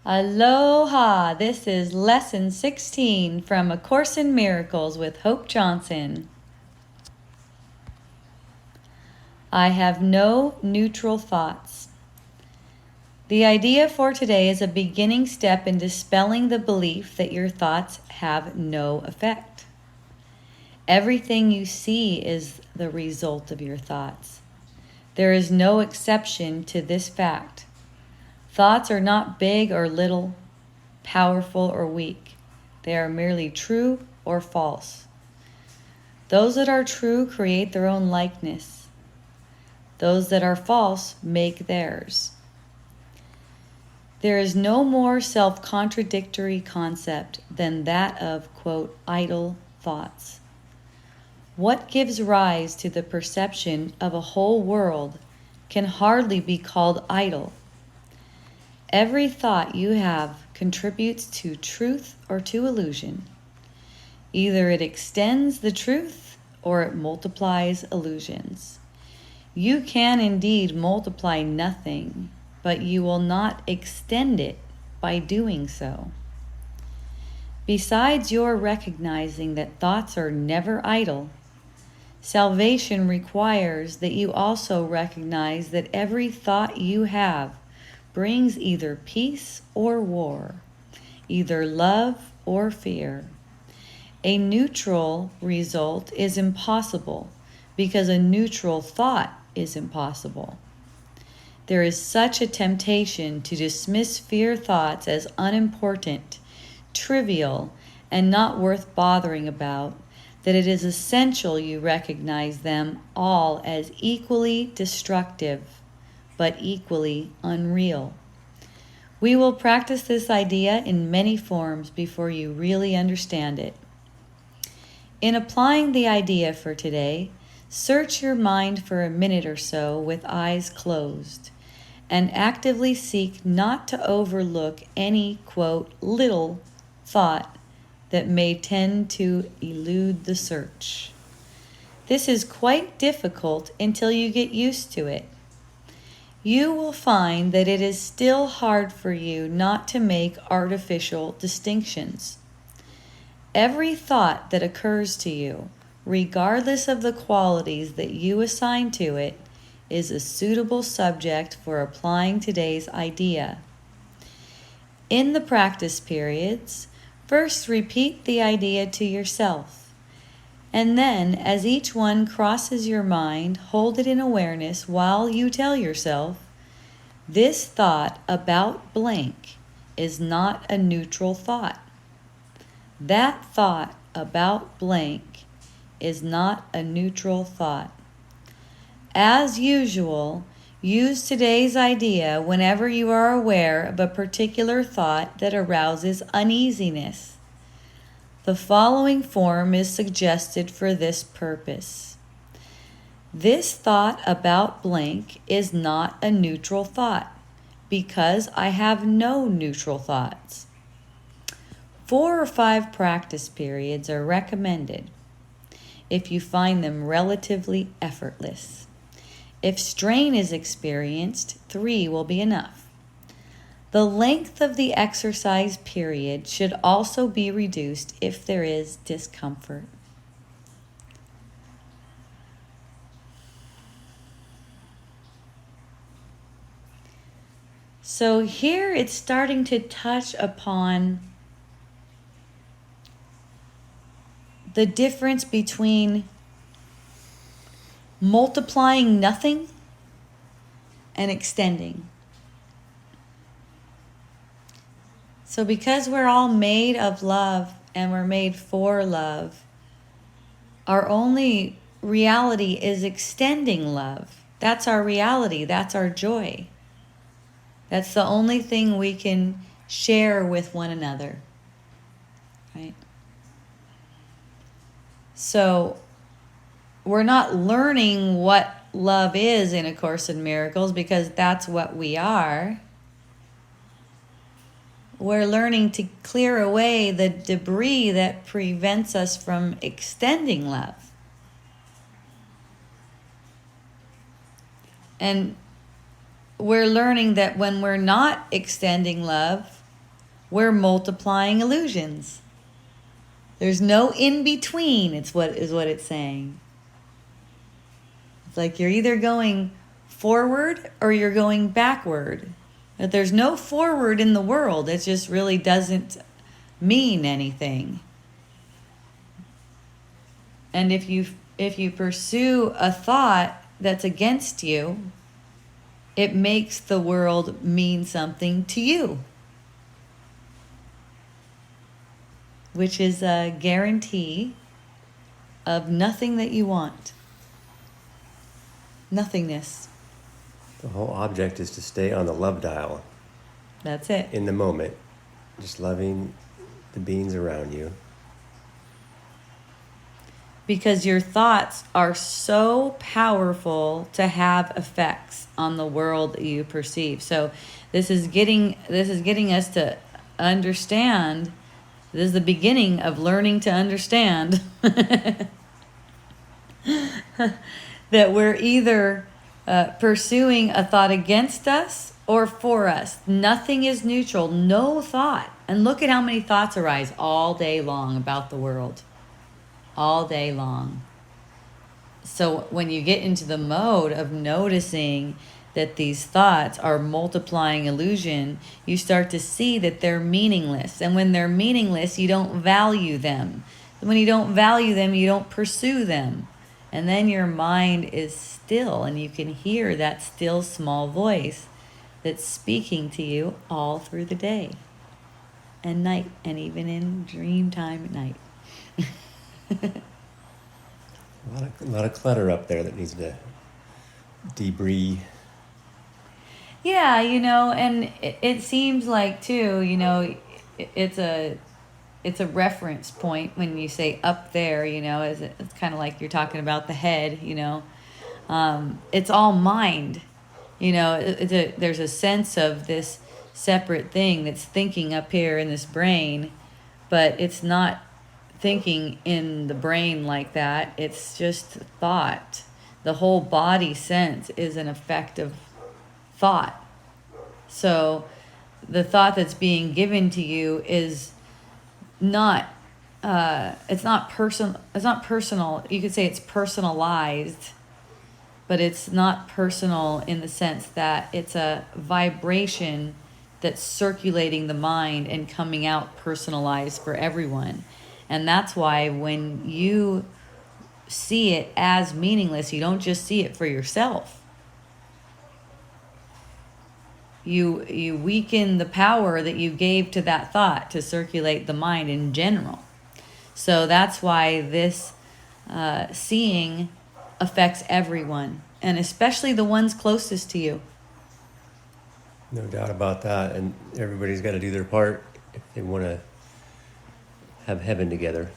Aloha! This is Lesson 16 from A Course in Miracles with Hope Johnson. I have no neutral thoughts. The idea for today is a beginning step in dispelling the belief that your thoughts have no effect. Everything you see is the result of your thoughts. There is no exception to this fact. Thoughts are not big or little, powerful or weak. They are merely true or false. Those that are true create their own likeness. Those that are false make theirs. There is no more self-contradictory concept than that of, quote, idle thoughts. What gives rise to the perception of a whole world can hardly be called idle. Every thought you have contributes to truth or to illusion. Either it extends the truth or it multiplies illusions. You can indeed multiply nothing, but you will not extend it by doing so. Besides your recognizing that thoughts are never idle, salvation requires that you also recognize that every thought you have brings either peace or war, either love or fear. A neutral result is impossible because a neutral thought is impossible. There is such a temptation to dismiss fear thoughts as unimportant, trivial, and not worth bothering about, that it is essential you recognize them all as equally destructive, but equally unreal. We will practice this idea in many forms before you really understand it. In applying the idea for today, search your mind for a minute or so with eyes closed, and actively seek not to overlook any, quote, little thought that may tend to elude the search. This is quite difficult until you get used to it. You will find that it is still hard for you not to make artificial distinctions. Every thought that occurs to you, regardless of the qualities that you assign to it, is a suitable subject for applying today's idea. In the practice periods, first repeat the idea to yourself. And then, as each one crosses your mind, hold it in awareness while you tell yourself, this thought about blank is not a neutral thought. That thought about blank is not a neutral thought. As usual, use today's idea whenever you are aware of a particular thought that arouses uneasiness. The following form is suggested for this purpose. This thought about blank is not a neutral thought because I have no neutral thoughts. 4 or 5 practice periods are recommended if you find them relatively effortless. If strain is experienced, 3 will be enough. The length of the exercise period should also be reduced if there is discomfort. So here it's starting to touch upon the difference between multiplying nothing and extending. So because we're all made of love and we're made for love, our only reality is extending love. That's our reality. That's our joy. That's the only thing we can share with one another, right? So we're not learning what love is in A Course in Miracles because that's what we are. We're learning to clear away the debris that prevents us from extending love. And we're learning that when we're not extending love, We're multiplying illusions. There's no in between, is what it's saying. It's like you're either going forward or you're going backward. But there's no forward in the world. It just really doesn't mean anything. And if you pursue a thought that's against you, it makes the world mean something to you, which is a guarantee of nothing that you want. Nothingness. The whole object is to stay on the love dial. That's it. In the moment. Just loving the beings around you. Because your thoughts are so powerful to have effects on the world that you perceive. So this is getting us to understand. This is the beginning of learning to understand that we're either pursuing a thought against us or for us. Nothing is neutral. No thought. And look at how many thoughts arise all day long about the world. All day long. So when you get into the mode of noticing that these thoughts are multiplying illusion, you start to see that they're meaningless. And when they're meaningless, you don't value them. And when you don't value them, you don't pursue them. And then your mind is still, and you can hear that still small voice that's speaking to you all through the day and night, and even in dream time at night. A lot of clutter up there that needs to debris. Yeah, and it seems like too, it's a reference point when you say up there, it's kind of like you're talking about the head, it's all mind, there's a sense of this separate thing that's thinking up here in this brain, but it's not thinking in the brain like that. It's just thought. The whole body sense is an effect of thought. So the thought that's being given to you is not it's not personal. You could say it's personalized, but it's not personal in the sense that it's a vibration that's circulating the mind and coming out personalized for everyone. And that's why when you see it as meaningless, you don't just see it for yourself. You weaken the power that you gave to that thought to circulate the mind in general. So that's why this seeing affects everyone, and especially the ones closest to you. No doubt about that. And everybody's got to do their part if they want to have heaven together.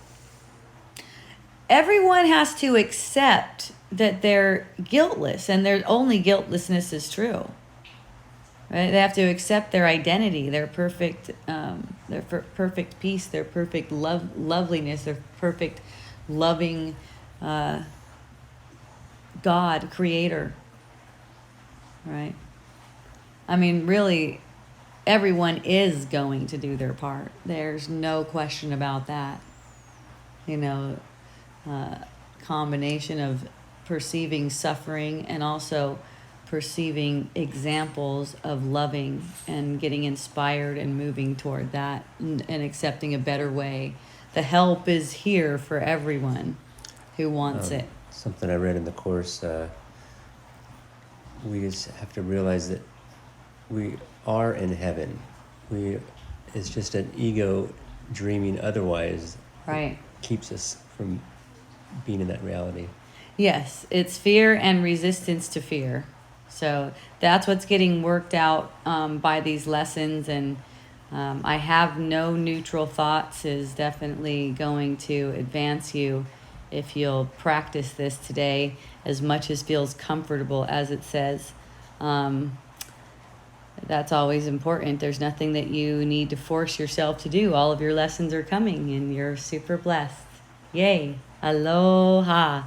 Everyone has to accept that they're guiltless, and their only guiltlessness is true. Right? They have to accept their identity, their perfect peace, their perfect loveliness, their perfect loving God, creator. Right? I mean, really, everyone is going to do their part. There's no question about that. Combination of perceiving suffering and also perceiving examples of loving and getting inspired and moving toward that and accepting a better way. The help is here for everyone who wants it. Something I read in the Course, we just have to realize that we are in heaven. It's just an ego dreaming otherwise. Right. Keeps us from being in that reality. Yes, it's fear and resistance to fear. So that's what's getting worked out by these lessons. And I have no neutral thoughts is definitely going to advance you if you'll practice this today as much as feels comfortable, as it says. That's always important. There's nothing that you need to force yourself to do. All of your lessons are coming and you're super blessed. Yay. Aloha.